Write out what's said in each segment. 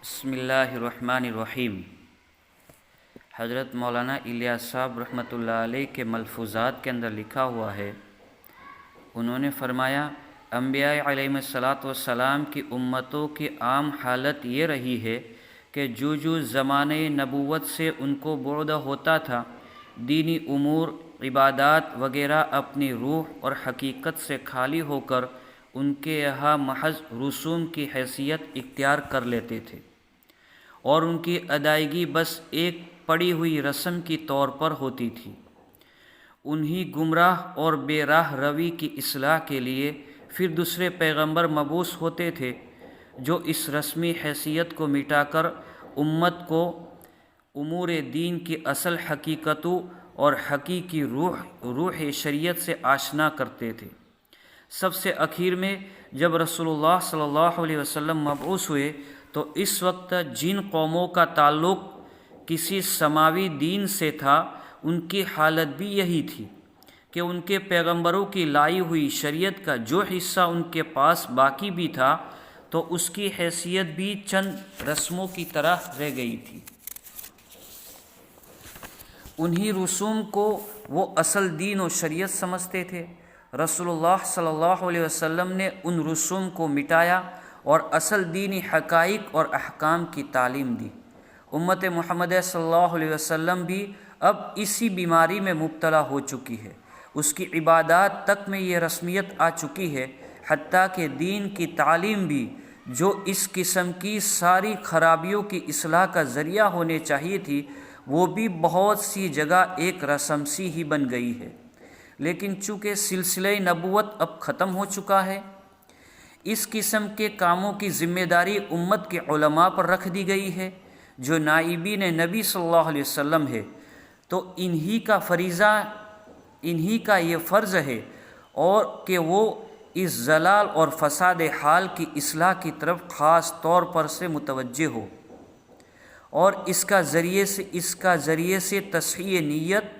बिस्मिल्लाहिर्रहमानिर्रहीम। हज़रत मौलाना इलियास साहब रहमतुल्लाह अलैह के मलफूज़ात के अंदर लिखा हुआ है, उन्होंने फरमाया, अंबिया अलैहिस्सलातु वस्सलाम की उम्मतों की आम हालत ये रही है कि जो ज़माने नबूवत से उनको बुअद होता था, दीनी उमूर इबादात वगैरह अपनी रूह और हकीकत से खाली होकर उनके यहाँ महज रसूम की हैसियत इख्तियार कर लेते थे और उनकी अदायगी बस एक पड़ी हुई रस्म की तौर पर होती थी। उन्हीं गुमराह और बेराह रवी की इस्लाह के लिए फिर दूसरे पैगंबर मबूस होते थे, जो इस रस्मी हैसियत को मिटाकर उम्मत को उमूर दीन की असल हकीकतों और हकीकी रूह शरीयत से आशना करते थे। सबसे आखिर में जब रसूलुल्लाह सल्लल्लाहु अलैहि वसल्लम मबऊस हुए तो इस वक्त जिन कौमों का ताल्लुक़ किसी समावी दीन से था, उनकी हालत भी यही थी कि उनके पैगंबरों की लाई हुई शरीयत का जो हिस्सा उनके पास बाकी भी था, तो उसकी हैसियत भी चंद रस्मों की तरह रह गई थी। उन्हीं रसूम को वो असल दीन और शरीयत समझते थे। रसूलुल्लाह सल्लल्लाहु अलैहि वसल्लम ने उन रसूम को मिटाया और असल दीनी हक़ाइक़ और अहकाम की तालीम दी। उम्मत मुहम्मद सल्लल्लाहु अलैहि वसल्लम भी अब इसी बीमारी में मुब्तला हो चुकी है। उसकी इबादत तक में ये रस्मियत आ चुकी है, हत्ता कि दीन की तालीम भी जो इस किस्म की सारी खराबियों की इस्लाह का ज़रिया होने चाहिए थी, वो भी बहुत सी जगह एक रस्म सी ही बन गई है। लेकिन चूँकि सिलसिले नबूवत अब ख़त्म हो चुका है, इस किस्म के कामों की ज़िम्मेदारी उम्मत के उलमा पर रख दी गई है, जो नाइबीन नबी सल्लल्लाहु अलैहि वसल्लम है। तो इन्हीं का फरीज़ा, इन्हीं का ये फ़र्ज़ है और कि वो इस ज़लाल और फ़साद हाल की इस्लाह की तरफ ख़ास तौर पर से मुतवज्जे हो और इसका ज़रिए से तस्हीह नीयत,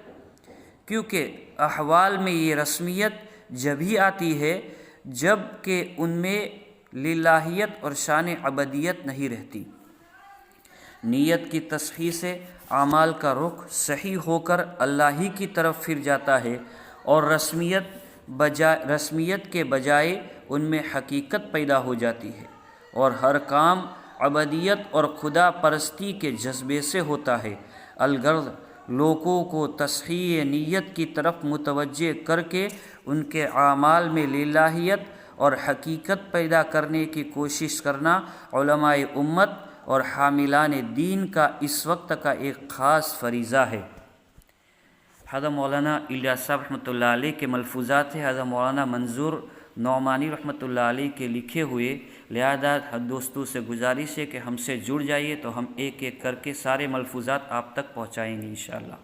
क्योंकि अहवाल में ये रस्मियत जब ही आती है जब कि उनमें लिल्लाहियत और शान अबदियत नहीं रहती। नीयत की तस्हीह से आमाल का रुख सही होकर अल्लाह ही की तरफ फिर जाता है और रस्मियत के बजाय उनमें हकीकत पैदा हो जाती है और हर काम अबदियत और खुदा परस्ती के जज्बे से होता है। अलगर्ज़ लोगों को तस्हीह नीयत की तरफ मुतवज्जे करके उनके आमाल में लिल्लाहियत और हकीकत पैदा करने की कोशिश करना उलमाए उम्मत और हामिलान दीन का इस वक्त का एक ख़ास फरीज़ा है। हज़रत मौलाना इलियास साहब रहमतुल्लाह अलैह के मलफूज़ात है, हज़रत मौलाना मंजूर नौमानी रहमतुल्लाह अलैह के लिखे हुए। लिहाजा दोस्तों से गुजारिश है कि हमसे जुड़ जाइए, तो हम एक एक करके सारे मलफूज़ात आप तक पहुँचाएँगे इंशाअल्लाह।